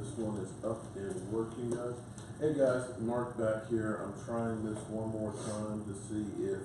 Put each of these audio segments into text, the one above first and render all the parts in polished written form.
this one is up and working, guys. Hey guys, Mark back here. I'm trying this one more time to see if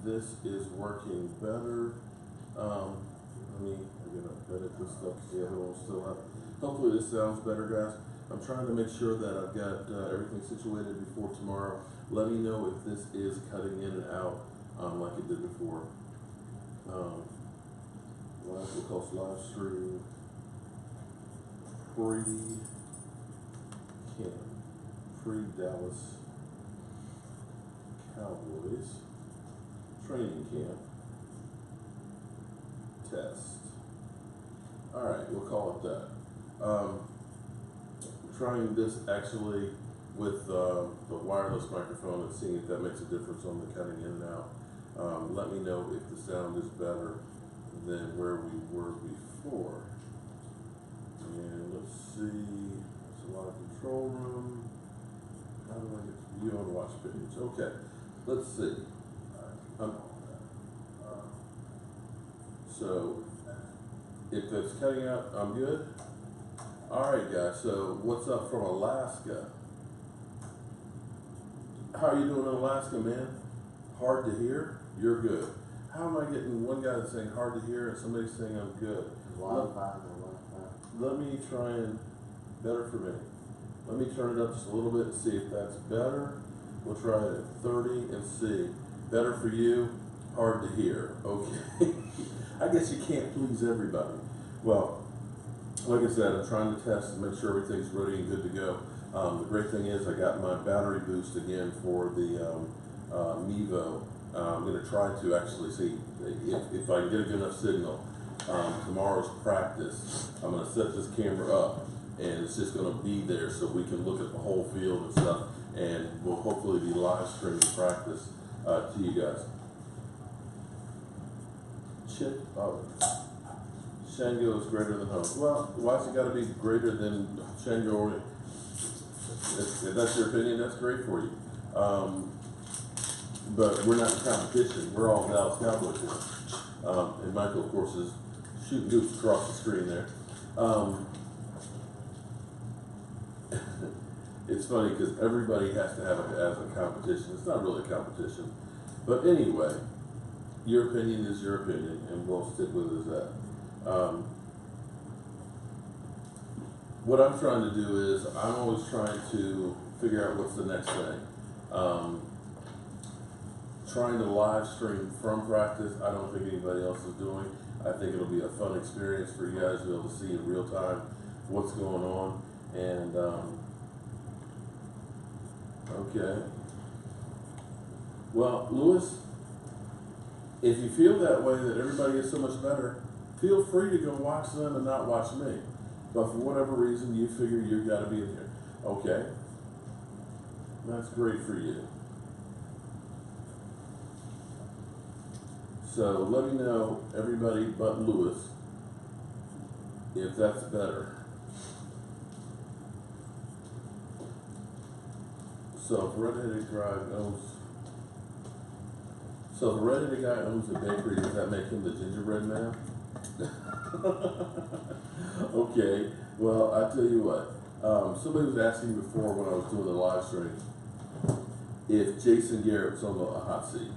this is working better. I'm gonna edit this stuff. The other one still up. Hopefully this sounds better, guys. I'm trying to make sure that I've got everything situated before tomorrow. Let me know if this is cutting in and out like it did before. We'll call live stream pre-Dallas Cowboys training camp test. All right, we'll call it that. Trying this actually with the wireless microphone and seeing if that makes a difference on the cutting in and out. Let me know if the sound is better than where we were before. And let's see, there's a lot of control room. How do I get to view on watch page? Okay, let's see. So, if that's cutting out, I'm good. All right, guys, so what's up from Alaska? How are you doing in Alaska, man? Hard to hear? You're good. How am I getting one guy that's saying hard to hear and somebody saying I'm good? Let me try and, better for me. Let me turn it up just a little bit and see if that's better. We'll try it at 30 and see. Better for you, hard to hear. Okay. I guess you can't please everybody. Well, like I said, I'm trying to test and make sure everything's ready and good to go. The great thing is I got my battery boost again for the Mevo. I'm going to try to actually see if I can get a good enough signal. Tomorrow's practice, I'm going to set this camera up and it's just going to be there so we can look at the whole field and stuff, and we'll hopefully be live streaming practice to you guys. Shango is greater than home. Well, why's it got to be greater than Shango? Or if that's your opinion, that's great for you. But we're not in competition. We're all Dallas Cowboys here. And Michael, of course, is shooting hoops across the screen there. It's funny because everybody has to have it as a competition. It's not really a competition. But anyway, your opinion is your opinion, and we'll stick with it as that. What I'm trying to do is I'm always trying to figure out what's the next thing. Trying to live stream from practice, I don't think anybody else is doing. I think it'll be a fun experience for you guys to be able to see in real time what's going on. And okay. Well, Lewis, if you feel that way, that everybody is so much better, feel free to go watch them and not watch me. But for whatever reason, you figure you've got to be in here. Okay. That's great for you. So let me know, everybody but Lewis, if that's better. So if redheaded guy owns a bakery, does that make him the gingerbread man? Okay, well, I tell you what, somebody was asking before when I was doing the live stream if Jason Garrett's on the hot seat.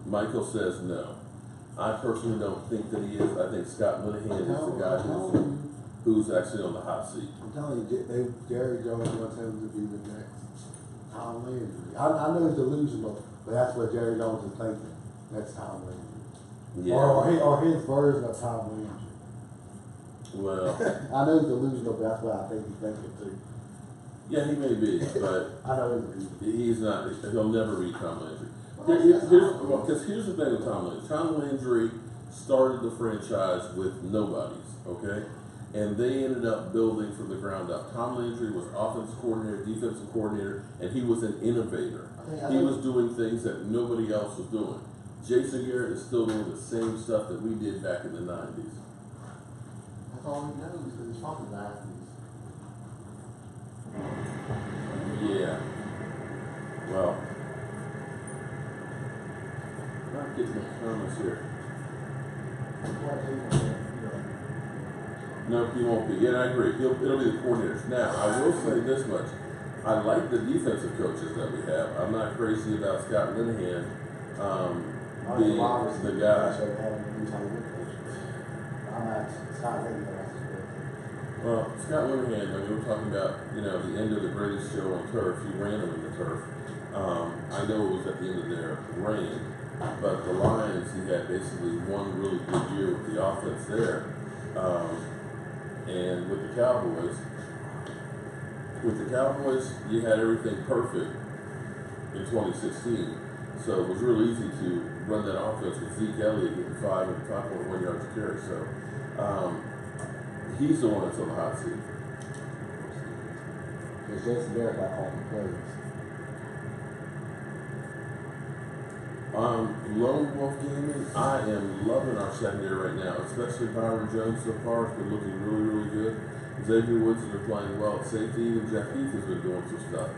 Michael says no. I personally don't think that he is. I think Scott Linehan is the guy who's actually on the hot seat. I'm telling you, Jerry Jones wants him to be the next Tom Landry. I know he's delusional, but that's what Jerry Jones is thinking. That's Tom Landry. Yeah. Or his version of Tom Landry. Well, I know he's delusional, but that's what I think he's thinking too. yeah, he may be, but I know he's not. He'll never be Tom Landry. Here's the thing with Tom Landry. Tom Landry started the franchise with nobodies, okay? And they ended up building from the ground up. Tom Landry was offensive coordinator, defensive coordinator, and he was an innovator. He was doing things that nobody else was doing. Jason Garrett is still doing the same stuff that we did back in the 90s. That's all he knows because he's from the 90s. Yeah. Well, I'm not getting the comments here. No, he won't be. And I agree. It'll be the coordinators. Now, I will say this much. I like the defensive coaches that we have. I'm not crazy about Scott Linehan being the guy. Well, Scott Linehan, I mean, we're talking about, the end of the greatest show on turf. He ran them in the turf. I know it was at the end of their reign, but the Lions, he had basically one really good year with the offense there. And with the Cowboys, you had everything perfect in 2016. So it was real easy to run that offense with Zeke Elliott getting 5.1 yards a carry. So he's the one that's on the hot seat. It's just Derek I call the plays. Lone Wolf Gaming, I am loving our secondary right now, especially Byron Jones so far. It's been looking really, really good. Xavier Woods has been playing well at safety. Even Jeff Heath has been doing some stuff.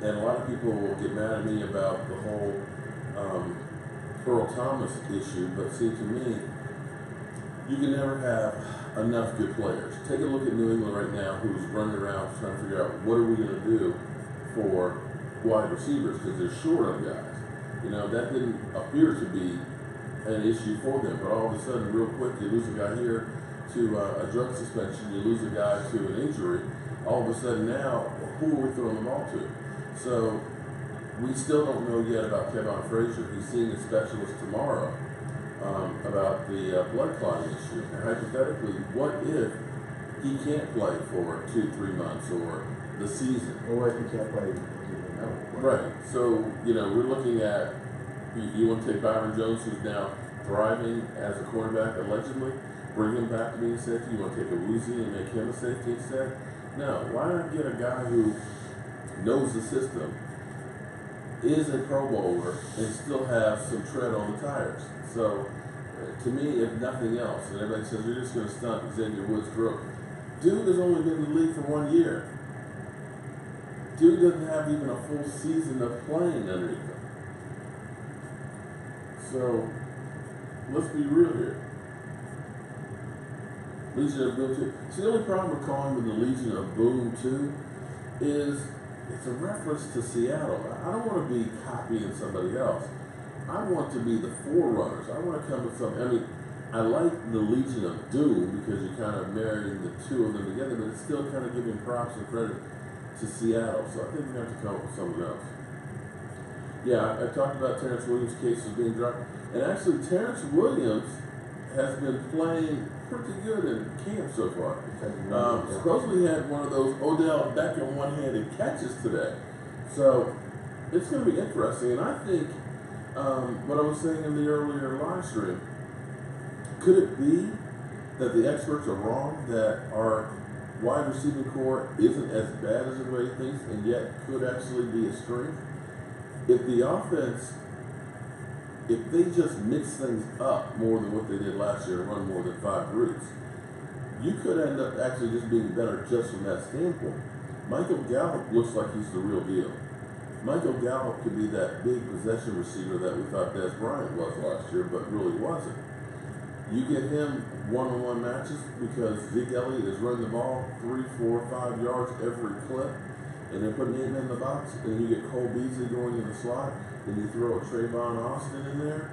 And a lot of people will get mad at me about the whole Earl Thomas issue, but see, to me, you can never have enough good players. Take a look at New England right now, who's running around trying to figure out what are we going to do for wide receivers, because they're short on guys. That didn't appear to be an issue for them, but all of a sudden, real quick, you lose a guy here to a drug suspension, you lose a guy to an injury. All of a sudden now, who are we throwing the ball to? So we still don't know yet about Kevon Frazier. He's seeing a specialist tomorrow about the blood clotting issue. And hypothetically, what if he can't play for 2-3 months or the season? Or if he can't play, Right. So, we're looking at, you want to take Byron Jones, who's now thriving as a quarterback, allegedly, bring him back to being a safety. You want to take a Woozy and make him a safety instead? No. Why not get a guy who knows the system, is a Pro Bowler, and still have some tread on the tires? So, to me, if nothing else, and everybody says, you're just going to stunt Xavier Woods' growth. Dude has only been in the league for 1 year. Dude doesn't have even a full season of playing underneath him. So, let's be real here. Legion of Boom 2. See, the only problem with calling him the Legion of Boom 2 is it's a reference to Seattle. I don't want to be copying somebody else. I want to be the forerunners. I want to come with something. I like the Legion of Doom because you're kind of marrying the two of them together, but it's still kind of giving props and credit to Seattle. So I think we have to come up with something else. Yeah, I talked about Terrence Williams' cases being dropped. And actually, Terrence Williams has been playing pretty good in camp so far. Supposedly he had one of those Odell Beckham one-handed catches today. So it's going to be interesting. And I think what I was saying in the earlier live stream, could it be that the experts are wrong, that our wide receiving core isn't as bad as everybody thinks and yet could actually be a strength? If the offense, if they just mix things up more than what they did last year and run more than 5 routes, you could end up actually just being better just from that standpoint. Michael Gallup looks like he's the real deal. Michael Gallup could be that big possession receiver that we thought Des Bryant was last year, but really wasn't. You get him one-on-one matches because Zeke Elliott is running the ball 3, 4, 5 yards every clip, and they're putting him in the box, and you get Cole Beasley going in the slot, then you throw a Trayvon Austin in there,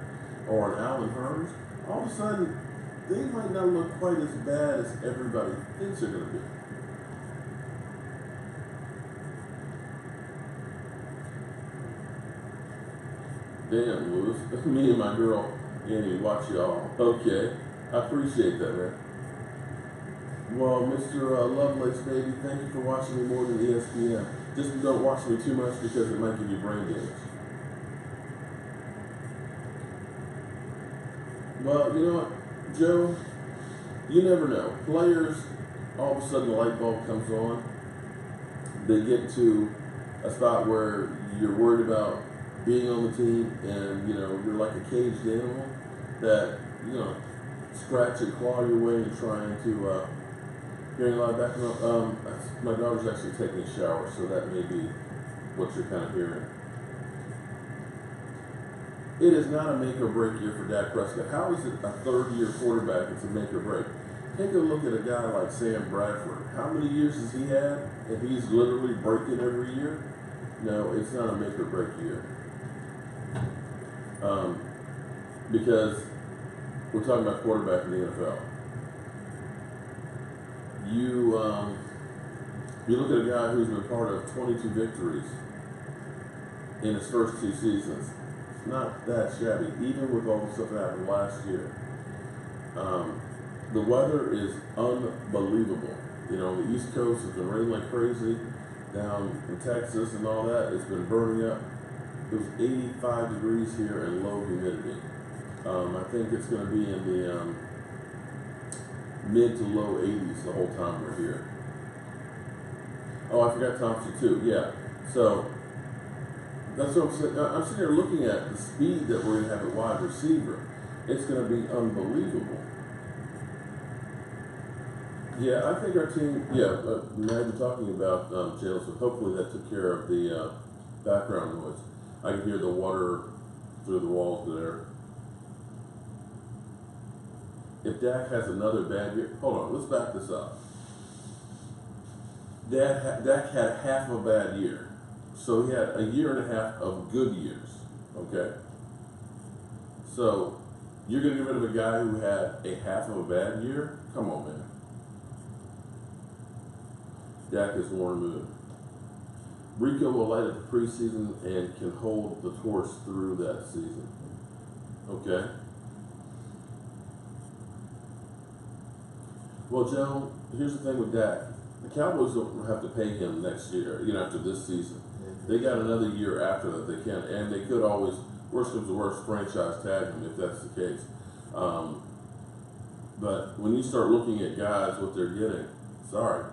or an Allen Hurns. All of a sudden, they might not look quite as bad as everybody thinks they're going to be. Damn, Lewis. Me and my girl, Annie, watch y'all. Okay. I appreciate that, man. Well, Mr. Lovelace, baby, thank you for watching me more than ESPN. Just don't watch me too much because it might give you brain damage. Well, you know what, Joe? You never know. Players, all of a sudden the light bulb comes on. They get to a spot where you're worried about being on the team, and you're like a caged animal that scratch and claw your way and trying to hearing a lot of background. My daughter's actually taking a shower, so that may be what you're kind of hearing. It is not a make or break year for Dak Prescott. How is it a third-year quarterback? It's a make or break. take a look at a guy like Sam Bradford. How many years has he had? And he's literally breaking every year? No, it's not a make or break year. Because we're talking about quarterback in the NFL. You look at a guy who's been part of 22 victories in his first 2 seasons. It's not that shabby, even with all the stuff that happened last year. The weather is unbelievable. You know, the East Coast has been raining like crazy. Down in Texas and all that, it's been burning up. It was 85 degrees here and low humidity. I think it's going to be in the mid to low 80s the whole time we're here. Oh, I forgot Thompson too. Yeah. So that's what I'm saying. I'm sitting here looking at the speed that we're going to have at wide receiver. It's going to be unbelievable. Yeah, I think our team. Yeah, now you're talking about Jalen, so hopefully that took care of the background noise. I can hear the water through the walls there. If Dak has another bad year, hold on, let's back this up. Dak had half a bad year. So he had a year and a half of good years, okay? So you're going to get rid of a guy who had a half of a bad year? Come on, man. Dak is Warren Moon. Rico will light up the preseason and can hold the torch through that season, okay? Well, Joe, here's the thing with Dak. The Cowboys don't have to pay him next year, after this season. They got another year after that they can, and they could always, worst comes to worst, franchise tag him if that's the case. But when you start looking at guys, what they're getting, sorry,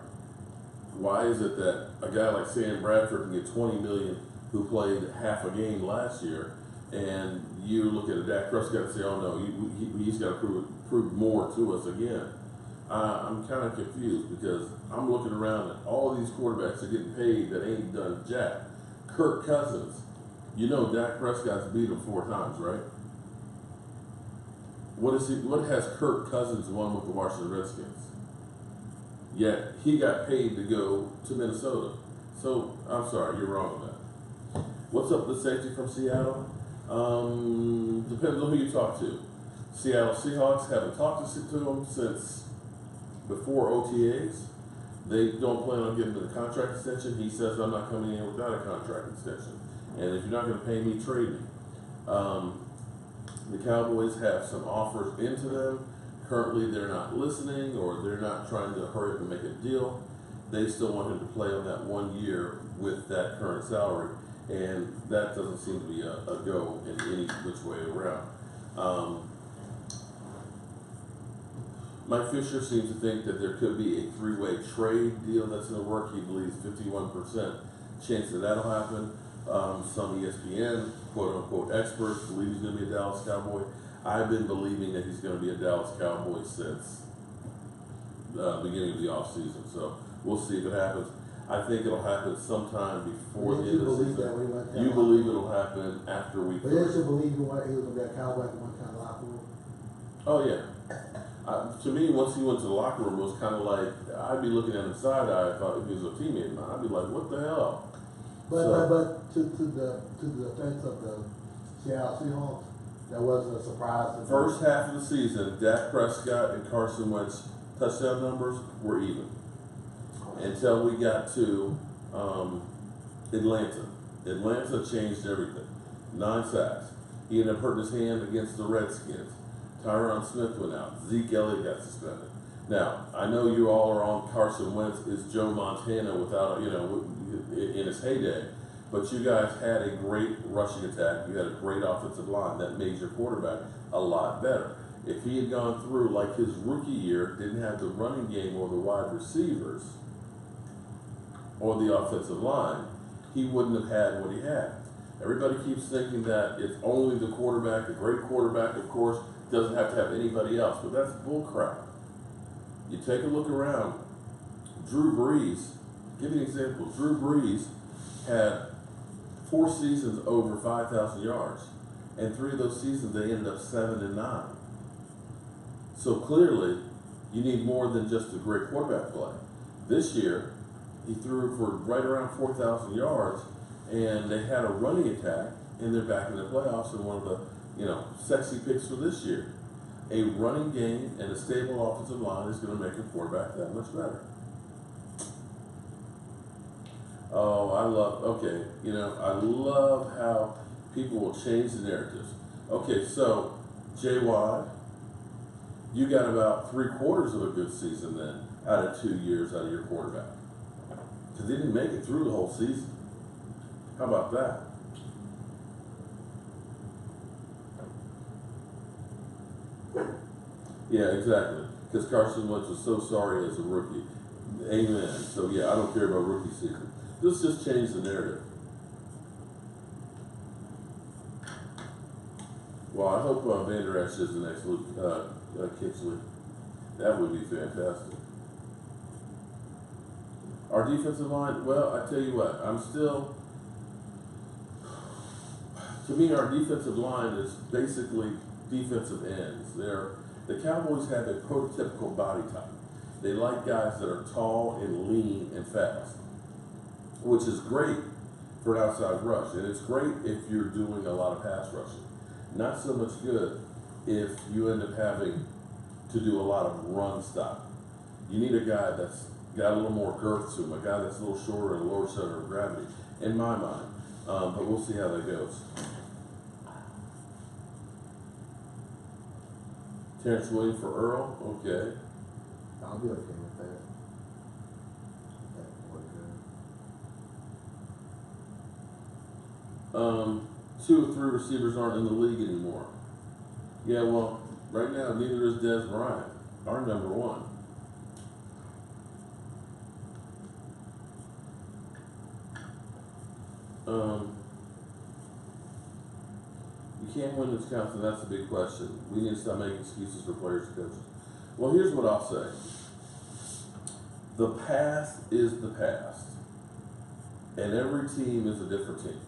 why is it that a guy like Sam Bradford can get $20 million who played half a game last year, and you look at a Dak Prescott and say, oh no, he's got to prove more to us again? I'm kind of confused because I'm looking around at all these quarterbacks that are getting paid that ain't done jack. Kirk Cousins, Dak Prescott's beat him 4 times, right? What has Kirk Cousins won with the Washington Redskins? Yet he got paid to go to Minnesota. So I'm sorry, you're wrong on that. What's up with the safety from Seattle? Depends on who you talk to. Seattle Seahawks haven't talked to him since before OTAs. They don't plan on giving him a contract extension. He says, I'm not coming in without a contract extension. And if you're not going to pay me, trade me. The Cowboys have some offers into them. Currently, they're not listening, or they're not trying to hurry up and make a deal. They still want him to play on that 1 year with that current salary, and that doesn't seem to be a go in any which way around. Mike Fisher seems to think that there could be a 3-way trade deal that's going to work. He believes 51% chance that that'll happen. Some ESPN, quote-unquote experts, believe he's going to be a Dallas Cowboy. I've been believing that he's going to be a Dallas Cowboy since the beginning of the offseason. So we'll see if it happens. I think it'll happen sometime before the end of the season. You believe it'll happen after week 3. But you should believe he was going to be a Cowboy at the one time locker room. Oh, yeah. To me, once he went to the locker room, it was kind of like, I'd be looking at him side-eye if he was a teammate of mine. I'd be like, what the hell? But to the defense of the Seattle Seahawks, that wasn't a surprise. First half of the season, Dak Prescott and Carson Wentz touchdown numbers were even. Until we got to Atlanta. Atlanta changed everything. 9 sacks. He ended up hurting his hand against the Redskins. Tyron Smith went out. Zeke Elliott got suspended. Now, I know you all are on Carson Wentz is Joe Montana without, in his heyday. But you guys had a great rushing attack. You had a great offensive line that made your quarterback a lot better. If he had gone through like his rookie year, didn't have the running game or the wide receivers or the offensive line, he wouldn't have had what he had. Everybody keeps thinking that it's only the quarterback. The great quarterback, of course, doesn't have to have anybody else, but that's bullcrap. You take a look around. Drew Brees, give you an example. Drew Brees had 4 seasons over 5,000 yards, and 3 of those seasons they ended up 7-9. So clearly, You need more than just a great quarterback play. This year, he threw for right around 4,000 yards, and they had a running attack, and they're back in the playoffs. And one of the, sexy picks for this year, a running game and a stable offensive line is going to make a quarterback that much better. Oh, I love how people will change the narratives. Okay, so JY, you got about 3/4 of a good season then out of 2 years out of your quarterback. Because he didn't make it through the whole season. How about that? Yeah, exactly. Because Carson Wentz was so sorry as a rookie. Amen. So yeah, I don't care about rookie season. Let's just change the narrative. Well, I hope Van Der Esch is the next Kitchley. That would be fantastic. Our defensive line, well, I tell you what, to me, our defensive line is basically defensive ends. The Cowboys have a prototypical body type. They like guys that are tall and lean and fast, which is great for an outside rush. And it's great if you're doing a lot of pass rushing. Not so much good if you end up having to do a lot of run stop. You need a guy that's got a little more girth to him, a guy that's a little shorter and a lower center of gravity, in my mind. But we'll see how that goes. Terrence Williams for Earl, okay. I'll be okay with that. That 2 or 3 receivers aren't in the league anymore. Yeah, well, right now neither is Des Bryant, our number 1. You can't win Wisconsin, that's a big question. We need to stop making excuses for players and coaches. Well, here's what I'll say. The past is the past. And every team is a different team.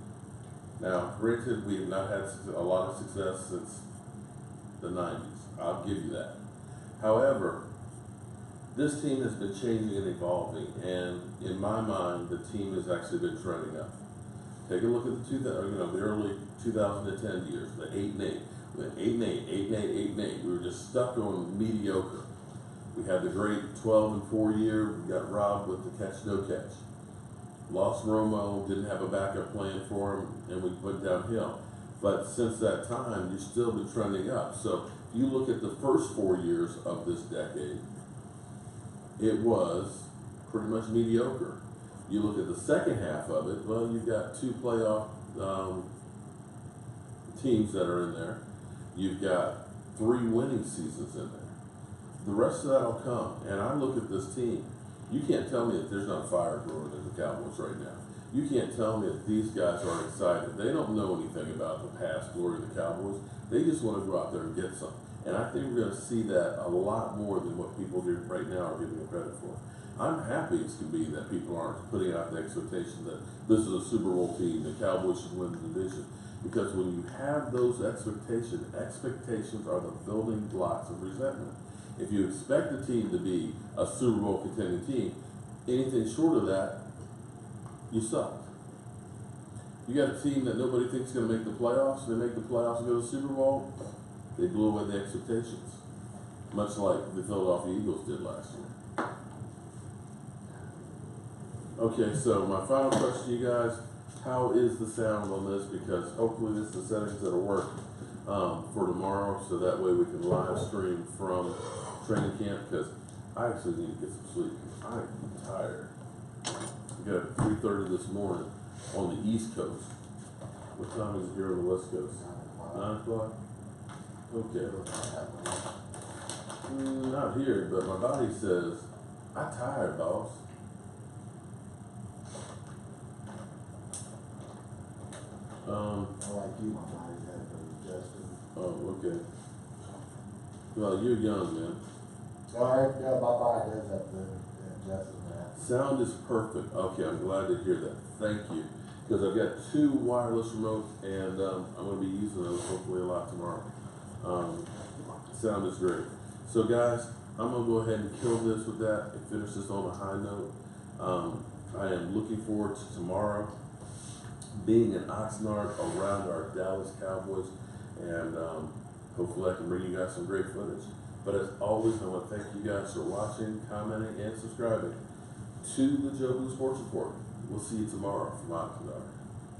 Now, granted, we have not had a lot of success since the 90s. I'll give you that. However, this team has been changing and evolving, and in my mind, the team has actually been trending up. Take a look at the early 2010 years, the 8-8. We went 8-8, 8-8, 8-8. We were just stuck on mediocre. We had the great 12-4 year. We got robbed with the catch, no catch. Lost Romo, didn't have a backup plan for him, and we went downhill. But since that time, you've still been trending up. So if you look at the first 4 years of this decade, it was pretty much mediocre. You look at the second half of it, well, you've got 2 playoff teams that are in there. You've got 3 winning seasons in there. The rest of that will come. And I look at this team. You can't tell me that there's not fire growing in the Cowboys right now. You can't tell me that these guys aren't excited. They don't know anything about the past glory of the Cowboys. They just want to go out there and get some. And I think we're going to see that a lot more than what people here right now are giving them credit for. I'm happy as can be that people aren't putting out the expectation that this is a Super Bowl team, the Cowboys should win the division. Because when you have those expectations are the building blocks of resentment. If you expect the team to be a Super Bowl contending team, anything short of that, you suck. You got a team that nobody thinks is going to make the playoffs, they make the playoffs and go to the Super Bowl, they blew away the expectations. Much like the Philadelphia Eagles did last year. Okay, so my final question to you guys, how is the sound on this? Because hopefully this is the settings that'll work for tomorrow, so that way we can live stream from training camp, because I actually need to get some sleep. I'm tired. We got 3:30 this morning on the East Coast. What time is it here on the West Coast? 9 o'clock? Okay. Not here, but my body says, I'm tired, boss. I like you, my body's had for adjusting. Oh, okay. Well, you're young, man. Alright, yeah, my body does have to adjust to that. Sound is perfect. Okay, I'm glad to hear that. Thank you. Because I've got 2 wireless remotes, and I'm going to be using those hopefully a lot tomorrow. Sound is great. So, guys, I'm gonna go ahead and kill this with that and finish this on a high note. I am looking forward to tomorrow being in Oxnard around our Dallas Cowboys, and hopefully I can bring you guys some great footage. But as always, I want to thank you guys for watching, commenting, and subscribing to the Joe Blue Sports Report. We'll see you tomorrow from Oxnard.